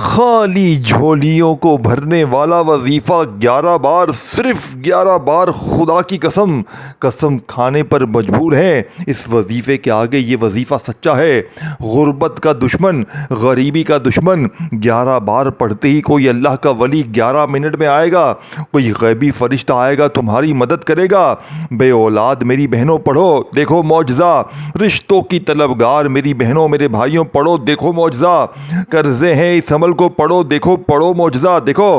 खाली झोलियों को भरने वाला वजीफ़ा 11 बार, सिर्फ 11 बार। खुदा की कसम, कसम खाने पर मजबूर हैं। इस वजीफ़े के आगे ये वजीफ़ा सच्चा है। गुर्बत का दुश्मन, गरीबी का दुश्मन 11 बार पढ़ते ही कोई अल्लाह का वली 11 मिनट में आएगा। कोई गैबी फरिश्ता आएगा, तुम्हारी मदद करेगा। बे औलाद मेरी बहनों पढ़ो, देखो मौजज़ा। रिश्तों की तलबगार मेरी बहनों मेरे भाइयों पढ़ो, देखो मौजज़ा। कर्जे हैं इस अमल को पढ़ो, देखो पढ़ो मौजज़ा। देखो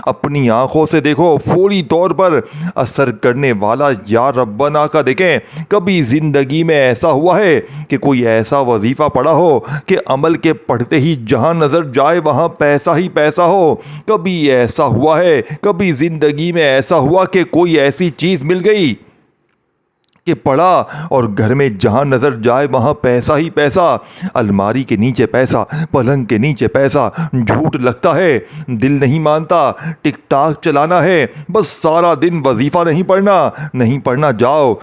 अपनी आंखों से देखो, फौरी तौर पर असर करने वाला या रब्बना का देखें। कभी ज़िंदगी में ऐसा हुआ है कि कोई ऐसा वजीफ़ा पढ़ा हो कि अमल के पढ़ते ही जहां नज़र जाए वहां पैसा ही पैसा हो? कभी ऐसा हुआ है, कभी ज़िंदगी में ऐसा हुआ कि कोई ऐसी चीज़ मिल गई कि पढ़ा और घर में जहाँ नज़र जाए वहाँ पैसा ही पैसा? अलमारी के नीचे पैसा, पलंग के नीचे पैसा। झूठ लगता है, दिल नहीं मानता। टिक टाक चलाना है, बस सारा दिन वजीफ़ा नहीं पढ़ना। नहीं पढ़ना, जाओ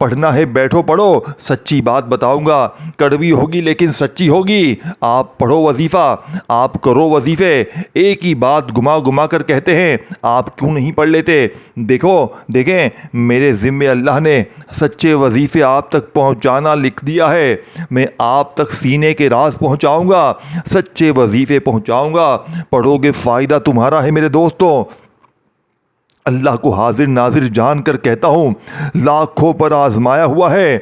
पढ़ना है, बैठो पढ़ो। सच्ची बात बताऊंगा, कड़वी होगी लेकिन सच्ची होगी। आप पढ़ो वजीफ़ा, आप करो वजीफ़े। एक ही बात घुमा घुमा कर कहते हैं, आप क्यों नहीं पढ़ लेते? देखो देखें, मेरे ज़िम्मे अल्लाह ने सच्चे वजीफ़े आप तक पहुंचाना लिख दिया है। मैं आप तक सीने के राज पहुंचाऊंगा, सच्चे वजीफ़े पहुंचाऊंगा। पढ़ोगे, फ़ायदा तुम्हारा है मेरे दोस्तों। अल्लाह को हाजिर नाजिर जान कर कहता हूँ, लाखों पर आजमाया हुआ है।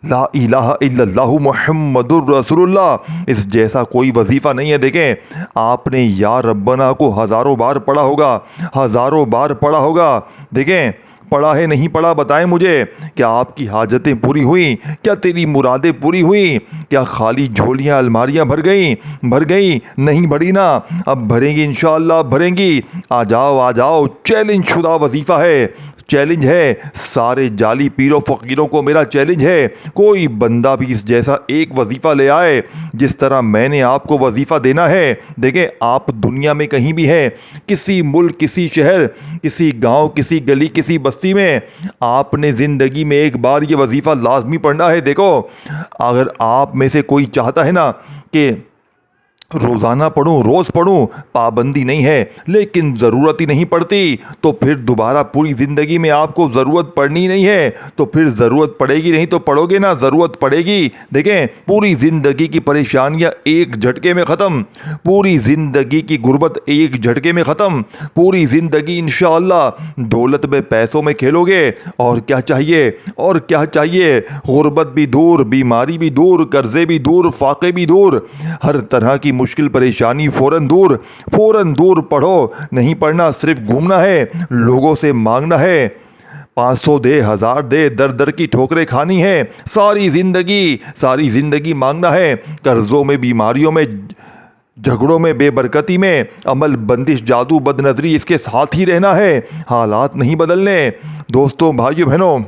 ला इलाहा इल्लल्लाहु मुहम्मदुर रसूलुल्लाह, इस जैसा कोई वजीफ़ा नहीं है। देखें, आपने या रब्बना को हज़ारों बार पढ़ा होगा, हज़ारों बार पढ़ा होगा। देखें, पढ़ा है नहीं पढ़ा बताएं मुझे। क्या आपकी हाजतें पूरी हुई? क्या तेरी मुरादें पूरी हुई? क्या खाली झोलियां अलमारियां भर गई? नहीं भरी ना, अब भरेंगी इंशाअल्लाह, भरेंगी। आ जाओ, चैलेंज शुदा वजीफ़ा है, चैलेंज है। सारे जाली पीरों फ़कीरों को मेरा चैलेंज है। कोई बंदा भी इस जैसा एक वजीफ़ा ले आए जिस तरह मैंने आपको वजीफ़ा देना है। देखें, आप दुनिया में कहीं भी हैं, किसी मुल्क, किसी शहर, किसी गांव, किसी गली, किसी बस्ती में, आपने ज़िंदगी में एक बार ये वजीफ़ा लाजमी पढ़ना है। देखो, अगर आप में से कोई चाहता है ना कि रोज़ाना पढ़ूं, रोज़ पढ़ूं, पाबंदी नहीं है, लेकिन ज़रूरत ही नहीं पड़ती, तो फिर दोबारा पूरी ज़िंदगी में आपको ज़रूरत पड़नी नहीं है। तो फिर ज़रूरत पड़ेगी नहीं तो पढ़ोगे ना, ज़रूरत पड़ेगी। देखें, पूरी ज़िंदगी की परेशानियां एक झटके में ख़त्म, पूरी ज़िंदगी की गुर्बत एक झटके में ख़त्म, पूरी ज़िंदगी इंशाअल्लाह दौलत में, पैसों में खेलोगे। और क्या चाहिए, और क्या चाहिए? गुर्बत भी दूर, बीमारी भी दूर, कर्ज़े भी दूर, फाक़े भी दूर, हर तरह की मुश्किल परेशानी फ़ौरन दूर। पढ़ो, नहीं पढ़ना, सिर्फ घूमना है, लोगों से मांगना है। 500 दे, 1000 दे, दर दर की ठोकरें खानी है। सारी ज़िंदगी मांगना है। कर्ज़ों में, बीमारियों में, झगड़ों में, बेबरकती में, अमल, बंदिश, जादू, बदनजरी, इसके साथ ही रहना है। हालात नहीं बदलने। दोस्तों, भाइयों, बहनों,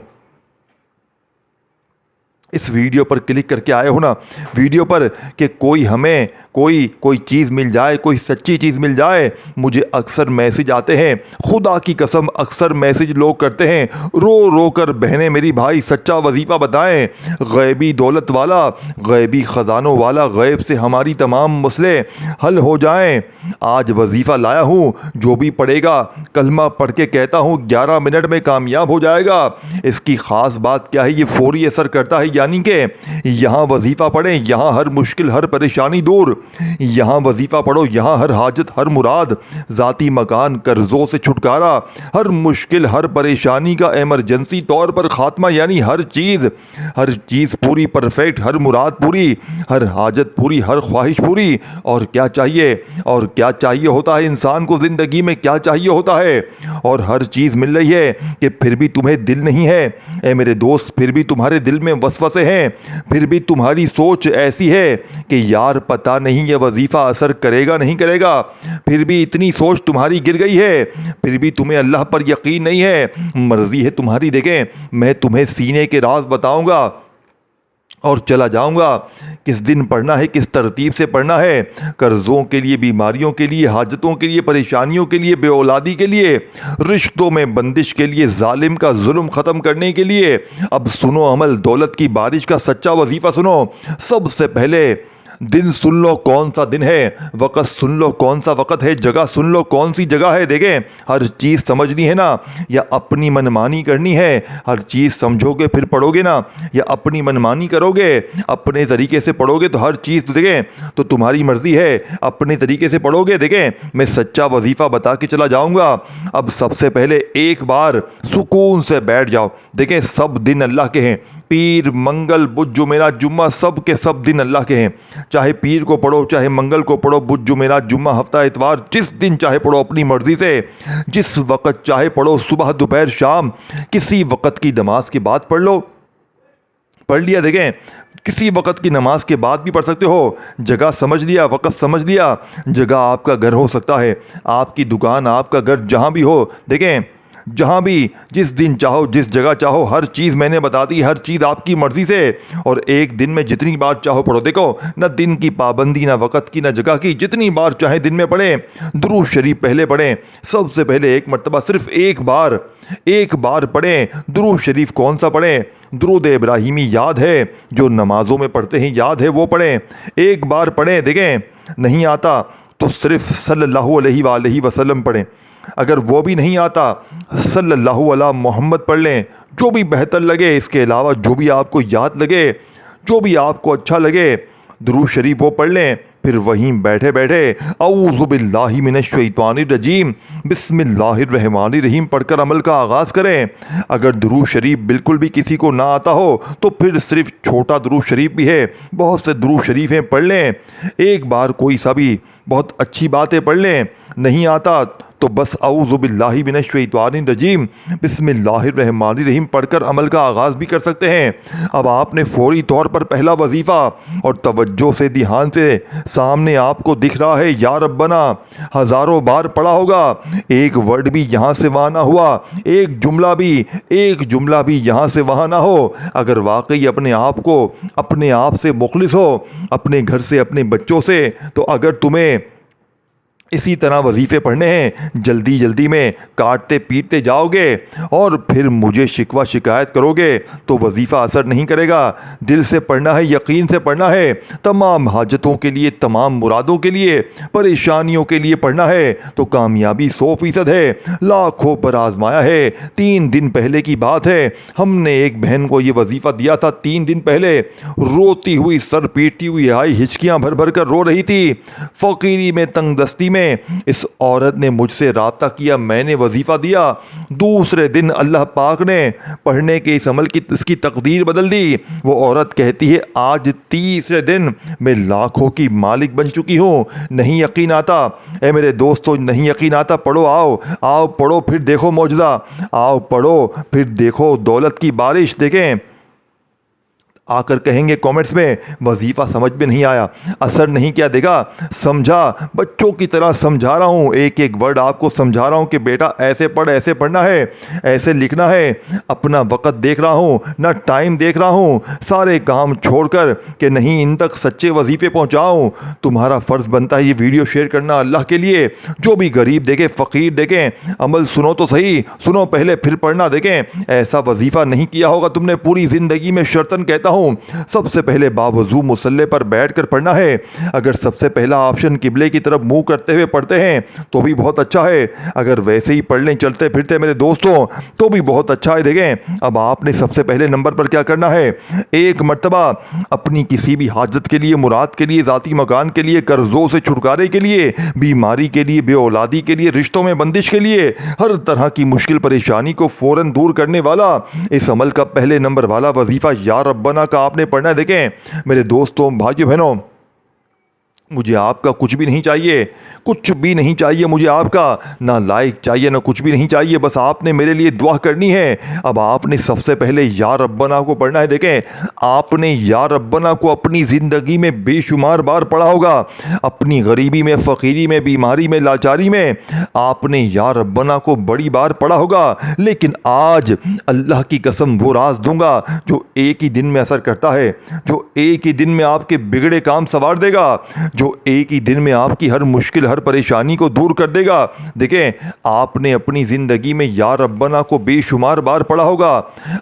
इस वीडियो पर क्लिक करके आए हो ना, वीडियो पर, कि कोई हमें कोई चीज़ मिल जाए, कोई सच्ची चीज़ मिल जाए। मुझे अक्सर मैसेज आते हैं, खुदा की कसम अक्सर मैसेज लोग करते हैं, रो कर, बहनें मेरी भाई सच्चा वजीफ़ा बताएं, गैबी दौलत वाला, गैबी ख़जानों वाला, गैब से हमारी तमाम मसले हल हो जाएं। आज वजीफ़ा लाया हूँ, जो भी पढ़ेगा, कलमा पढ़ के कहता हूँ 11 मिनट में कामयाब हो जाएगा। इसकी ख़ास बात क्या है? ये फौरी असर करता है, यानी कि यहाँ वजीफ़ा पढ़ें, यहाँ हर मुश्किल, हर परेशानी दूर। यहाँ वजीफ़ा पढ़ो, यहाँ हर हाजत, हर मुराद, ज़ाती मकान, कर्ज़ों से छुटकारा, हर मुश्किल, हर परेशानी का एमरजेंसी तौर पर ख़ात्मा, यानी हर चीज़ पूरी, परफेक्ट, हर मुराद पूरी, हर हाजत पूरी, हर ख्वाहिश पूरी। और क्या चाहिए होता है इंसान को ज़िंदगी में, क्या चाहिए होता है? और हर चीज़ मिल रही है कि फिर भी तुम्हें दिल नहीं है। ए मेरे दोस्त, फिर भी तुम्हारे दिल में वसवसे हैं, फिर भी तुम्हारी सोच ऐसी है कि यार पता नहीं ये वजीफ़ा असर करेगा नहीं करेगा, फिर भी इतनी सोच तुम्हारी गिर गई है, फिर भी तुम्हें अल्लाह पर यकीन नहीं है। मर्जी है तुम्हारी। देखें, मैं तुम्हें सीने के राज बताऊंगा और चला जाऊंगा, किस दिन पढ़ना है, किस तरतीब से पढ़ना है। कर्ज़ों के लिए, बीमारियों के लिए, हाजतों के लिए, परेशानियों के लिए, बेऔलादी के लिए, रिश्तों में बंदिश के लिए, जालिम का जुल्म ख़त्म करने के लिए। अब सुनो अमल, दौलत की बारिश का सच्चा वजीफ़ा सुनो। सबसे पहले दिन सुन लो कौन सा दिन है, वक़्त सुन लो कौन सा वक़्त है, जगह सुन लो कौन सी जगह है। देखें, हर चीज़ समझनी है ना या अपनी मनमानी करनी है? हर चीज़ समझोगे फिर पढ़ोगे ना, या अपनी मनमानी करोगे, अपने तरीके से पढ़ोगे तो हर चीज़ तो देखें तो तुम्हारी मर्ज़ी है, अपने तरीके से पढ़ोगे। देखें, मैं सच्चा वजीफ़ा बता के चला जाऊँगा। अब सबसे पहले एक बार सुकून से बैठ जाओ। देखें, सब दिन अल्लाह के हैं, पीर मंगल बुध जुमेरात जुम्मा सब के सब दिन अल्लाह के हैं। चाहे पीर को पढ़ो, चाहे मंगल को पढ़ो, बुध जुमेरात जुम्मा हफ्ता इतवार, जिस दिन चाहे पढ़ो अपनी मर्जी से, जिस वक़्त चाहे पढ़ो, सुबह दोपहर शाम, किसी वक़्त की नमाज के बाद पढ़ लो। पढ़ लिया, देखें किसी वक़्त की नमाज के बाद भी पढ़ सकते हो। जगह समझ लिया, वक़्त समझ लिया। जगह आपका घर हो सकता है, आपकी दुकान, आपका घर, जहाँ भी हो। देखें, जहाँ भी जिस दिन चाहो, जिस जगह चाहो, हर चीज़ मैंने बता दी, हर चीज़ आपकी मर्ज़ी से। और एक दिन में जितनी बार चाहो पढ़ो। देखो, न दिन की पाबंदी, ना वक़्त की, ना जगह की, जितनी बार चाहे दिन में पढ़ें। दुरूद शरीफ पहले पढ़ें, सबसे पहले एक मरतबा सिर्फ एक बार पढ़ें। दुरूद शरीफ कौन सा पढ़ें? दुरूद इब्राहिमी याद है, जो नमाज़ों में पढ़ते हैं, याद है, वो पढ़ें। एक बार पढ़ें। देखें, नहीं आता तो सिर्फ सल्लल्लाहु अलैहि वसल्लम पढ़ें। अगर वो भी नहीं आता, सल्लल्लाहु अला मोहम्मद पढ़ लें, जो भी बेहतर लगे। इसके अलावा जो भी आपको याद लगे, जो भी आपको अच्छा लगे, दुरूद शरीफ वो पढ़ लें। फिर वहीं बैठे बैठे औज़ु बिल्लाहि मिनश शैतानिर रजीम बिस्मिल्लाहिर्रहमानिर्रहीम पढ़कर अमल का आगाज़ करें। अगर दुरूद शरीफ बिल्कुल भी किसी को ना आता हो तो फिर सिर्फ छोटा दुरूद शरीफ भी है, बहुत से दुरूद शरीफ हैं, पढ़ लें। एक बार कोई सा भी, बहुत अच्छी बातें पढ़ लें। नहीं आता तो बस औज़ु बिल्लाहि मिनश शैतानिर रजीम बिस्मिल्लाहिर्रहमानिर्रहीम पढ़कर अमल का आगाज़ भी कर सकते हैं। अब आपने फौरी तौर पर पहला वजीफ़ा और तवज्जो से, ध्यान से, सामने आपको दिख रहा है या रब्बना, हज़ारों बार पढ़ा होगा। एक वर्ड भी यहाँ से वहाँ ना हुआ, एक जुमला भी यहाँ से वहाँ ना हो। अगर वाकई अपने आप को, अपने आप से मुखलिस हो, अपने घर से, अपने बच्चों से, तो अगर तुम्हें इसी तरह वजीफ़े पढ़ने हैं, जल्दी जल्दी में काटते पीटते जाओगे और फिर मुझे शिकवा शिकायत करोगे तो वजीफ़ा असर नहीं करेगा। दिल से पढ़ना है, यकीन से पढ़ना है, तमाम हाजतों के लिए, तमाम मुरादों के लिए, परेशानियों के लिए पढ़ना है तो कामयाबी 100% है। लाखों पर आजमाया है। 3 दिन पहले की बात है, हमने एक बहन को ये वजीफ़ा दिया था। 3 दिन पहले रोती हुई, सर पीटती हुई आई, हिचकियाँ भर भर कर रो रही थी। फ़कीरी में, तंगदस्ती में इस औरत ने मुझसे राब्ता किया, मैंने वजीफ़ा दिया। दूसरे दिन अल्लाह पाक ने पढ़ने के इस अमल की, इसकी तकदीर बदल दी। वो औरत कहती है, आज तीसरे दिन मैं लाखों की मालिक बन चुकी हूँ। नहीं यकीन आता? ए मेरे दोस्तों, नहीं यकीन आता? पढ़ो, आओ पढ़ो, फिर देखो मौजज़ा। आओ पढ़ो, फिर देखो दौलत की बारिश। देखें, आकर कहेंगे कमेंट्स में, वजीफ़ा समझ में नहीं आया, असर नहीं किया। देखा, समझा, बच्चों की तरह समझा रहा हूँ, एक एक वर्ड आपको समझा रहा हूँ कि बेटा ऐसे पढ़, ऐसे पढ़ना है, ऐसे लिखना है। अपना वक़्त देख रहा हूँ, ना टाइम देख रहा हूँ, सारे काम छोड़कर कि नहीं इन तक सच्चे वजीफ़े पहुँचाऊँ। तुम्हारा फ़र्ज़ बनता है ये वीडियो शेयर करना अल्लाह के लिए। जो भी गरीब देखे, फ़कीर देखें, अमल सुनो तो सही, सुनो पहले फिर पढ़ना। देखें, ऐसा वजीफ़ा नहीं किया होगा तुमने पूरी ज़िंदगी में, शर्तन कहता हूँ। सबसे पहले बावजू मुसल्ले पर बैठकर पढ़ना है। अगर सबसे पहला ऑप्शन किबले की तरफ मुंह करते हुए पढ़ते हैं तो भी बहुत अच्छा है। अगर वैसे ही पढ़ लें चलते फिरते मेरे दोस्तों तो भी बहुत अच्छा है। देखें, अब आपने सबसे पहले नंबर पर क्या करना है, एक मर्तबा अपनी किसी भी हाजत के लिए, मुराद के लिए, ज़ाती मकान के लिए, कर्जों से छुटकारे के लिए, बीमारी के लिए, बेऔलादी के लिए, रिश्तों में बंदिश के लिए, हर तरह की मुश्किल परेशानी को फ़ौरन दूर करने वाला इस अमल का पहले नंबर वाला वजीफ़ा या रब्बना का आपने पढ़ना है। देखें मेरे दोस्तों, भाइयों बहनों, मुझे आपका कुछ भी नहीं चाहिए, कुछ भी नहीं चाहिए मुझे आपका, ना लाइक चाहिए ना कुछ भी नहीं चाहिए, बस आपने मेरे लिए दुआ करनी है। अब आपने सबसे पहले या रब्बना को पढ़ना है। देखें, आपने या रब्बना को अपनी ज़िंदगी में बेशुमार बार पढ़ा होगा, अपनी गरीबी में, फ़कीरी में, बीमारी में, लाचारी में आपने या रब्बना को बड़ी बार पढ़ा होगा। लेकिन आज अल्लाह की कसम वो राज दूंगा जो एक ही दिन में असर करता है, जो एक ही दिन में आपके बिगड़े काम संवार देगा, जो एक ही दिन में आपकी हर मुश्किल हर परेशानी को दूर कर देगा। देखें, आपने अपनी ज़िंदगी में या रब्बना को बेशुमार बार पढ़ा होगा।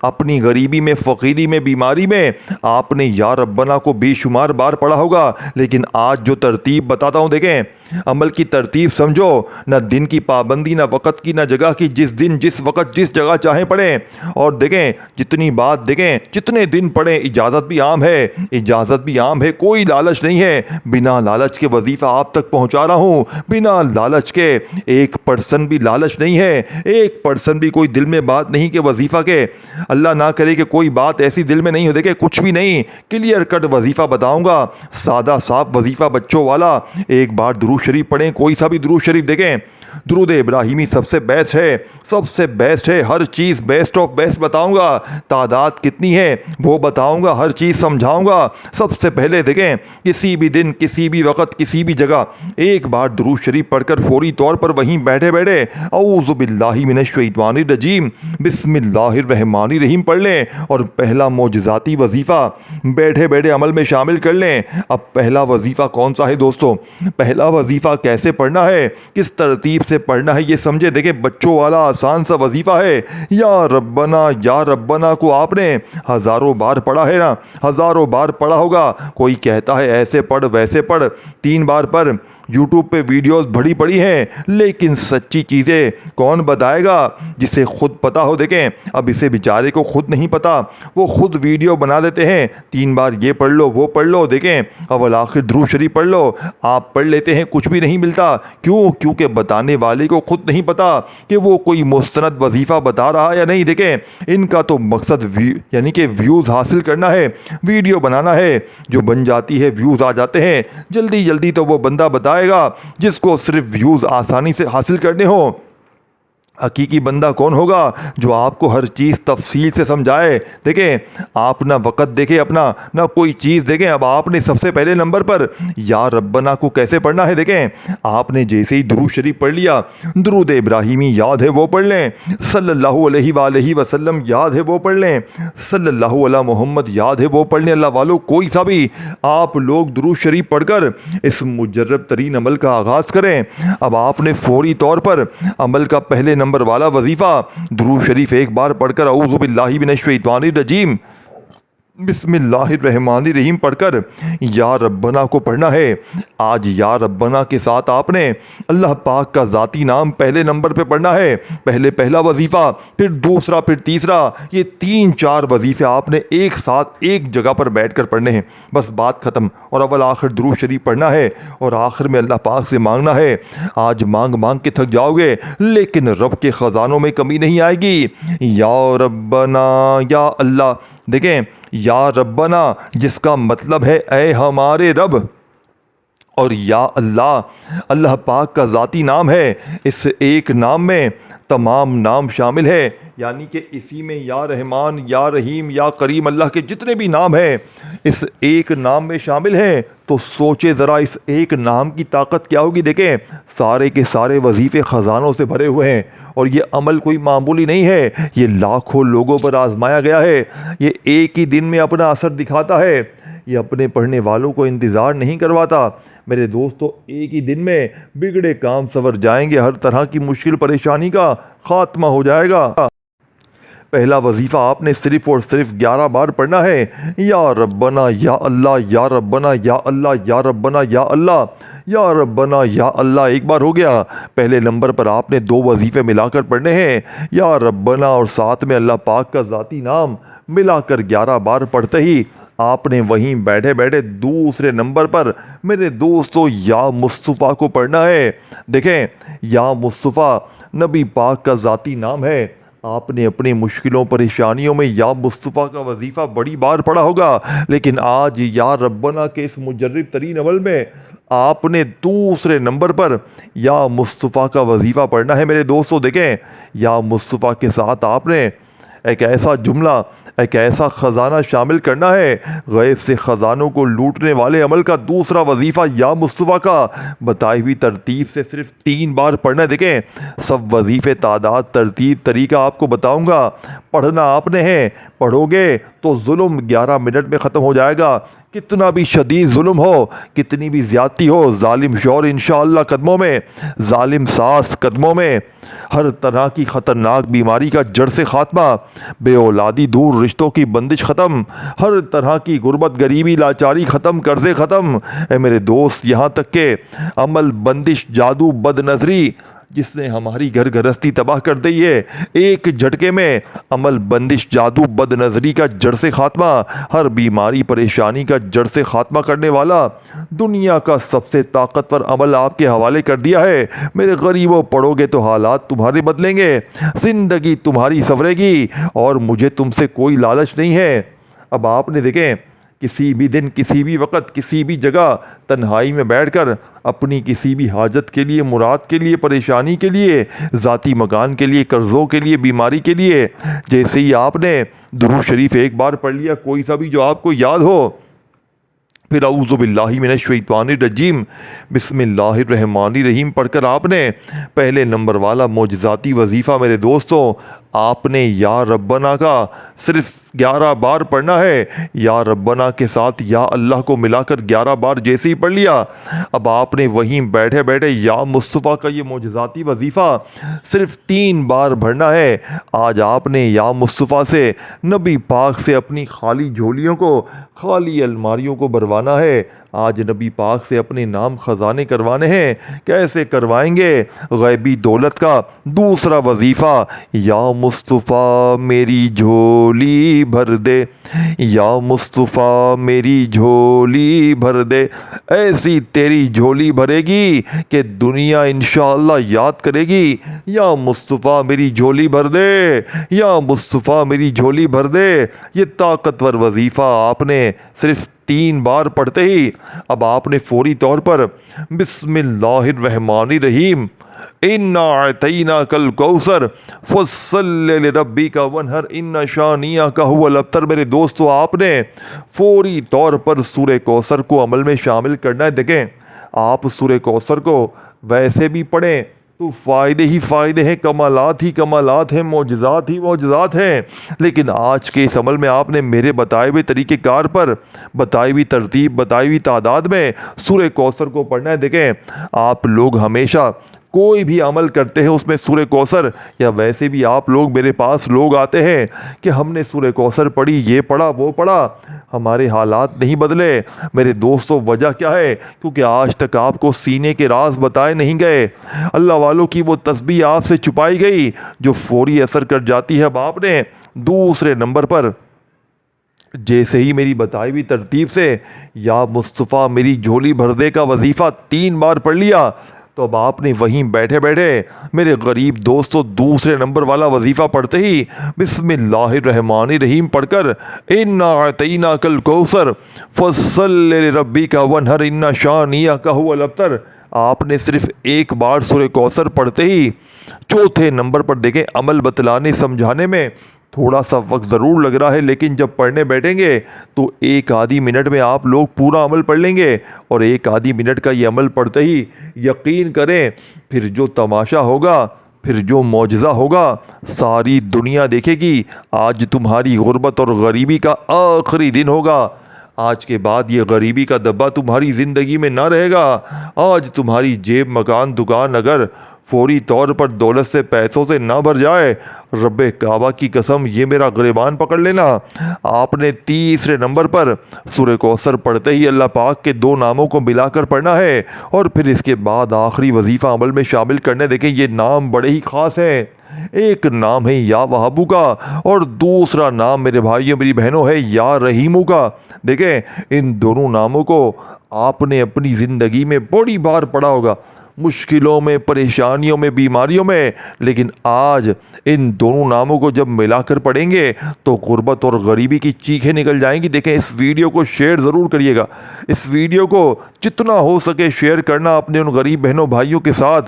अपनी गरीबी में, फ़कीरी में, बीमारी में आपने या रब्बना को बेशुमार बार पढ़ा होगा। लेकिन आज जो तरतीब बताता हूँ, देखें, अमल की तरतीब समझो। न दिन की पाबंदी, न वक़्त की, न जगह की। जिस दिन, जिस वक़्त, जिस जगह चाहें पढ़ें। और देखें, जितनी बात देखें, जितने दिन पढ़ें। इजाज़त भी आम है, इजाज़त भी आम है, कोई लालच नहीं है। बिना लालच के वजीफ़ा आप तक पहुंचा रहा हूं, बिना लालच के। 1% भी लालच नहीं है, 1% भी कोई दिल में बात नहीं कि वजीफ़ा के, अल्लाह ना करे कि कोई बात ऐसी दिल में नहीं हो। देखे, कुछ भी नहीं, क्लियर कट वजीफ़ा बताऊंगा, सादा साफ वजीफ़ा बच्चों वाला। एक बार दुरूद शरीफ पढ़ें, कोई सा भी दुरूद शरीफ। देखें, दुरूद इब्राहिमी सबसे बेस्ट है, सबसे बेस्ट है। हर चीज़ बेस्ट ऑफ बेस्ट बताऊंगा। तादाद कितनी है वो बताऊंगा, हर चीज़ समझाऊंगा। सबसे पहले देखें, किसी भी दिन, किसी भी वक्त, किसी भी जगह एक बार दुरूद शरीफ पढ़कर फौरी तौर पर वहीं बैठे बैठे औज़ु बिल्लाहि मिनश शैतानिर रजीम बिस्मिल्लाहिर रहमानिर रहीम पढ़ लें और पहला मोजज़ाती वजीफ़ा बैठे बैठे अमल में शामिल कर लें। अब पहला वजीफ़ा कौन सा है दोस्तों? पहला वजीफ़ा कैसे पढ़ना है, किस तरतीब से पढ़ना है, ये समझे। देखें, बच्चों वाला आसान सा वजीफ़ा है। या रब्बना को आपने हज़ारों बार पढ़ा है ना, हज़ारों बार पढ़ा होगा। कोई कहता है ऐसे पढ़, वैसे पढ़, 3 बार पढ़। यूट्यूब पे वीडियोस बड़ी पड़ी हैं, लेकिन सच्ची चीज़ें कौन बताएगा जिसे खुद पता हो। देखें, अब इसे बेचारे को खुद नहीं पता, वो खुद वीडियो बना देते हैं, 3 बार ये पढ़ लो, वो पढ़ लो। देखें, अव्वल आखिर दुरूद शरीफ पढ़ लो, आप पढ़ लेते हैं, कुछ भी नहीं मिलता। क्यों? क्योंकि बताने वाले को खुद नहीं पता कि वो कोई मुस्तनद वजीफ़ा बता रहा है या नहीं। देखें, इनका तो मकसद यानी कि व्यूज़ हासिल करना है, वीडियो बनाना है, जो बन जाती है, व्यूज़ आ जाते हैं जल्दी जल्दी, तो वो बंदा बताएगा जिसको सिर्फ व्यूज आसानी से हासिल करने हो। हकीकी बंदा कौन होगा? जो आपको हर चीज़ तफसील से समझाए। देखें, आप ना वक़्त देखें अपना, ना कोई चीज़ देखें। अब आपने सबसे पहले नंबर पर या रब्बना को कैसे पढ़ना है। देखें, आपने जैसे ही दुरूद शरीफ पढ़ लिया, दुरूद इब्राहिमी याद है वो पढ़ लें, सल्लल्लाहु अलैहि वसल्लम याद है वो पढ़ लें, सल्लल्लाहु अला मोहम्मद याद है वो पढ़ लें। अल्लाह वालों, कोई सा भी आप लोग दुरूद शरीफ पढ़कर इस मुजर्रब तरीन अमल का आगाज़ करें। अब आपने फौरी तौर पर अमल का पहले नंबर वाला वजीफा दुरूद शरीफ एक बार पढ़कर औज़ु बिल्लाहि मिनश शैतानिर रजीम बिस्मिल्लाहिर रहमानिर रहीम पढ़कर या रब्बना को पढ़ना है। आज या रब्बना के साथ आपने अल्लाह पाक का ज़ाती नाम पहले नंबर पे पढ़ना है। पहला वजीफ़ा, फिर दूसरा, फिर तीसरा, ये 3-4 वजीफ़े आपने एक साथ एक जगह पर बैठ कर पढ़ने हैं। बस बात ख़त्म। और अव्वल आखिर दुरूद शरीफ पढ़ना है और आखिर में अल्लाह पाक से मांगना है। आज मांग मांग के थक जाओगे, लेकिन रब के ख़जानों में कमी नहीं आएगी। या रब्बना, या अल्लाह। देखें, या रब्बना जिसका मतलब है ऐ हमारे रब, और या अल्लाह अल्लाह पाक का ज़ाती नाम है। इस एक नाम में तमाम नाम शामिल है, यानी कि इसी में या रहमान, या रहीम, या करीम, अल्लाह के जितने भी नाम हैं इस एक नाम में शामिल हैं। तो सोचे ज़रा, इस एक नाम की ताकत क्या होगी। देखें, सारे के सारे वजीफ़े ख़जानों से भरे हुए हैं और ये अमल कोई मामूली नहीं है, ये लाखों लोगों पर आजमाया गया है। ये एक ही दिन में अपना असर दिखाता है, ये अपने पढ़ने वालों को इंतज़ार नहीं करवाता। मेरे दोस्तों, एक ही दिन में बिगड़े काम संवर जाएंगे, हर तरह की मुश्किल परेशानी का खात्मा हो जाएगा। पहला वजीफ़ा आपने सिर्फ और सिर्फ 11 बार पढ़ना है। या रब्बना या अल्लाह, या रब्बना या अल्लाह, या रब्बना या अल्लाह, या रब्बना या अल्लाह। एक बार हो गया। पहले नंबर पर आपने 2 वजीफ़े मिलाकर पढ़ने हैं, या रब्बना और साथ में अल्लाह पाक का ज़ाती नाम मिलाकर 11 बार पढ़ते ही आपने वहीं बैठे बैठे दूसरे नंबर पर मेरे दोस्तों या मुस्तफ़ा को पढ़ना है। देखें, या मुस्तफ़ा नबी पाक का ज़ाती नाम है। आपने अपनी मुश्किलों परेशानियों में या मुस्तफ़ा का वजीफ़ा बड़ी बार पढ़ा होगा, लेकिन आज या रब्बना के इस मुजर्रब तरीन अमल में आपने दूसरे नंबर पर या मुस्तफ़ा का वजीफ़ा पढ़ना है। मेरे दोस्तों, देखें, या मुस्तफ़ा के साथ आपने एक ऐसा जुमला, एक ऐसा ख़जाना शामिल करना है। गैब से ख़जानों को लूटने वाले अमल का दूसरा वजीफ़ा या मुस्तफ़ा का बताई हुई तरतीब से सिर्फ 3 बार पढ़ना है। देखें, सब वजीफ़े, तादाद, तरतीब, तरीका आपको बताऊंगा, पढ़ना आपने है। पढ़ोगे तो जुल्म 11 मिनट में ख़त्म हो जाएगा। कितना भी शदीद जुल्म हो, कितनी भी ज़्यादती हो, जालिम शौर इंशाअल्लाह कदमों में, जालिम सास कदमों में, हर तरह की ख़तरनाक बीमारी का जड़ से ख़ात्मा, बे औलादी दूर, रिश्तों की बंदिश ख़त्म, हर तरह की गुर्बत गरीबी लाचारी ख़त्म, कर्ज़े ख़त्म। ए मेरे दोस्त, यहाँ तक के अमल बंदिश जादू बदनज़री जिसने हमारी घर गृहस्थी तबाह कर दी है, एक झटके में अमल बंदिश जादू बदनज़री का जड़ से ख़ात्मा, हर बीमारी परेशानी का जड़ से ख़ात्मा करने वाला दुनिया का सबसे ताकतवर अमल आपके हवाले कर दिया है। मेरे गरीबों, पढ़ोगे तो हालात तुम्हारे बदलेंगे, ज़िंदगी तुम्हारी संवरेगी और मुझे तुमसे कोई लालच नहीं है। अब आपने देखें, किसी भी दिन, किसी भी वक्त, किसी भी जगह तन्हाई में बैठकर अपनी किसी भी हाजत के लिए, मुराद के लिए, परेशानी के लिए, ज़ाती मकान के लिए, कर्ज़ों के लिए, बीमारी के लिए, जैसे ही आपने दुरूद शरीफ एक बार पढ़ लिया, कोई सा भी जो आपको याद हो, फिर औज़ु बिल्लाहि मिनश शैतानिर रजीम बिस्मिल्लाहिर्रहमानिर्रहीम पढ़कर आपने पहले नंबर वाला मोजज़ाती वजीफ़ा मेरे दोस्तों, आपने या रब्बना का सिर्फ 11 बार पढ़ना है। या रब्बना के साथ या अल्लाह को मिलाकर 11 बार जैसे ही पढ़ लिया, अब आपने वहीं बैठे बैठे या मुस्तफ़ा का ये मोजज़ाती वजीफ़ा सिर्फ 3 बार भरना है। आज आपने या मुस्तफ़ा से, नबी पाक से अपनी खाली झोलियों को, खाली अलमारियों को भरवाना है। आज नबी पाक से अपने नाम ख़जाने करवाने हैं। कैसे करवाएंगे? गैबी दौलत का दूसरा वजीफ़ा, या मुस्तफ़ा मेरी झोली भर दे, या मुस्तफ़ा मेरी झोली भर दे। ऐसी तेरी झोली भरेगी कि दुनिया इंशाअल्लाह याद करेगी। या मुस्तफ़ा मेरी झोली भर दे, या मुस्तफ़ा मेरी झोली भर दे। ये ताकतवर वजीफ़ा आपने सिर्फ 3 बार पढ़ते ही अब आपने फौरी तौर पर बिस्मिल्लाहिर्रहमानिर्रहीम इन्ना अतैना कल कौसर फस्सल्लि लिरब्बिका वनहर इन्ना शानियका हुवल अब्तर। मेरे दोस्तों, आपने फौरी तौर पर सूरह कौसर को अमल में शामिल करना है। देखें, आप सूरह कौसर को वैसे भी पढ़ें तो फ़ायदे ही फ़ायदे हैं, कमालात ही कमालात हैं, मौजज़ात ही मौजज़ात हैं। लेकिन आज के इस अमल में आपने मेरे बताए हुए तरीक़ेकार पर, बताई हुई तरतीब, बताई हुई तादाद में सूरह कौसर को पढ़ना है। देखें, आप लोग हमेशा कोई भी अमल करते हैं उसमें सूरह कौसर, या वैसे भी आप लोग मेरे पास लोग आते हैं कि हमने सूरह कौसर पढ़ी, ये पढ़ा, वो पढ़ा, हमारे हालात नहीं बदले। मेरे दोस्तों, वजह क्या है? क्योंकि आज तक आपको सीने के राज बताए नहीं गए, अल्लाह वालों की वो तस्बीह आपसे छुपाई गई जो फौरी असर कर जाती है। अब आपने दूसरे नंबर पर जैसे ही मेरी बताई हुई तरतीब से या मुस्तफ़ा मेरी झोली भर दे का वजीफ़ा 3 बार पढ़ लिया, तो अब आपने वहीं बैठे बैठे मेरे गरीब दोस्तों दूसरे नंबर वाला वजीफ़ा पढ़ते ही बिस्मिल्लाहिर्रहमानिर्रहीम पढ़कर इन्ना अतैना कल कौसर फस्सल्लि लिरब्बिका वनहर इन्ना शानियका हुवल अब्तर, आपने सिर्फ 1 बार सूरह कौसर पढ़ते ही चौथे नंबर पर देखें, अमल बतलाने समझाने में थोड़ा सा वक्त ज़रूर लग रहा है, लेकिन जब पढ़ने बैठेंगे तो 1 आधी मिनट में आप लोग पूरा अमल पढ़ लेंगे। और 1 आधी मिनट का ये अमल पढ़ते ही यकीन करें, फिर जो तमाशा होगा, फिर जो मौजज़ा होगा, सारी दुनिया देखेगी। आज तुम्हारी गुर्बत और गरीबी का आखिरी दिन होगा। आज के बाद ये गरीबी का दब्बा तुम्हारी ज़िंदगी में ना रहेगा। आज तुम्हारी जेब, मकान, दुकान अगर फौरी तौर पर दौलत से, पैसों से ना भर जाए, रब्बे काबा की कसम ये मेरा गिरबान पकड़ लेना। आपने तीसरे नंबर पर सूरह कौसर पढ़ते ही अल्लाह पाक के 2 नामों को मिलाकर पढ़ना है और फिर इसके बाद आखिरी वजीफ़ा अमल में शामिल करने। देखें, ये नाम बड़े ही ख़ास हैं। एक नाम है या वहाबू का और दूसरा नाम मेरे भाइयों, मेरी बहनों, है या रहीमू का। देखें, इन दोनों नामों को आपने अपनी ज़िंदगी में बड़ी बार पढ़ा होगा, मुश्किलों में, परेशानियों में, बीमारियों में, लेकिन आज इन दोनों नामों को जब मिलाकर पढ़ेंगे तो गुर्बत और गरीबी की चीखें निकल जाएंगी। देखें, इस वीडियो को शेयर ज़रूर करिएगा। इस वीडियो को जितना हो सके शेयर करना अपने उन गरीब बहनों भाइयों के साथ,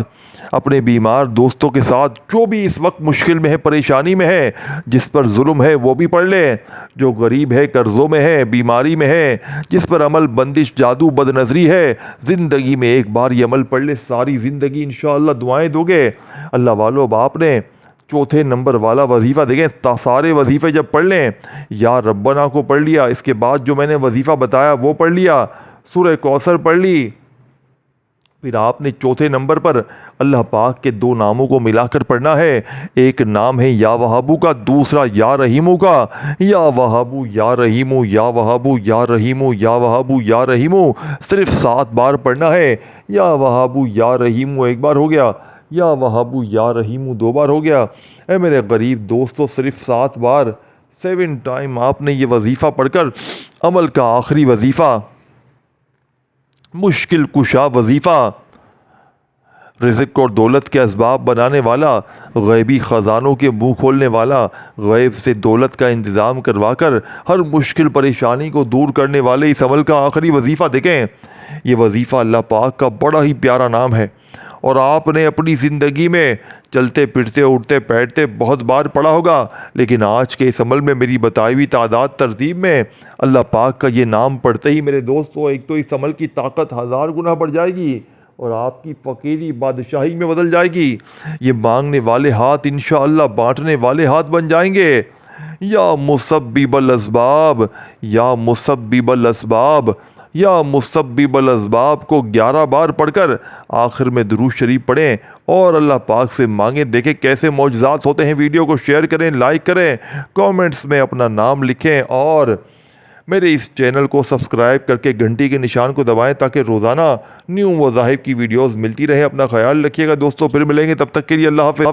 अपने बीमार दोस्तों के साथ, जो भी इस वक्त मुश्किल में है, परेशानी में है, जिस पर जुल्म है वो भी पढ़ ले, जो गरीब है, कर्ज़ों में है, बीमारी में है, जिस पर अमल बंदिश, जादू, बदनज़री है, ज़िंदगी में एक बार ये अमल पढ़ ले, सारी ज़िंदगी इंशाअल्लाह दुआएं दोगे। अल्लाह वालों, अब आपने चौथे नंबर वाला वजीफ़ा देखें, सारे वजीफ़े जब पढ़ लें, या रब्बना को पढ़ लिया, इसके बाद जो मैंने वजीफ़ा बताया वो पढ़ लिया, सूरह कौसर पढ़ ली, फिर आपने चौथे नंबर पर अल्लाह पाक के दो नामों को मिलाकर पढ़ना है। एक नाम है या वहाबू का, दूसरा या रहीमू का। या वहाबू या रहीमू, या वहाबू या रहीमू, या वहाबू या रहीमू, सिर्फ 7 बार पढ़ना है। या वहाबू या रहीमू 1 बार हो गया, या वहाबू या रहीमू 2 बार हो गया। ए मेरे गरीब दोस्तों, सिर्फ 7 बार 7 टाइम आपने ये वजीफ़ा पढ़कर, अमल का आखिरी वजीफ़ा, मुश्किल कुशा वजीफ़ा, रिज़्क़ और दौलत के असबाब बनाने वाला, गैबी ख़ज़ानों के मुँह खोलने वाला, गैब से दौलत का इंतज़ाम करवा कर हर मुश्किल परेशानी को दूर करने वाले इस अमल का आखिरी वजीफ़ा देखें। ये वजीफ़ा अल्लाह पाक का बड़ा ही प्यारा नाम है और आपने अपनी ज़िंदगी में चलते फिरते उठते बैठते बहुत बार पढ़ा होगा, लेकिन आज के इस अमल में मेरी बताई हुई तादाद तरतीब में अल्लाह पाक का ये नाम पढ़ते ही मेरे दोस्तों, एक तो इस अमल की ताकत 1000 गुना बढ़ जाएगी और आपकी फ़कीरी बादशाही में बदल जाएगी। ये मांगने वाले हाथ इंशाअल्लाह बांटने वाले हाथ बन जाएंगे। या मुसब्बिबल असबाब, या मुसब्बिबल असबाब, या मुसब्बिबल असबाब को 11 बार पढ़कर आखिर में दुरूद शरीफ पढ़ें और अल्लाह पाक से मांगें। देखें कैसे मौजज़ात होते हैं। वीडियो को शेयर करें, लाइक करें, कमेंट्स में अपना नाम लिखें और मेरे इस चैनल को सब्सक्राइब करके घंटी के निशान को दबाएं ताकि रोज़ाना न्यू वज़ाहिब की वीडियोस मिलती रहे। अपना ख्याल रखिएगा दोस्तों, फिर मिलेंगे, तब तक के लिए अल्लाह हाफ़िज़।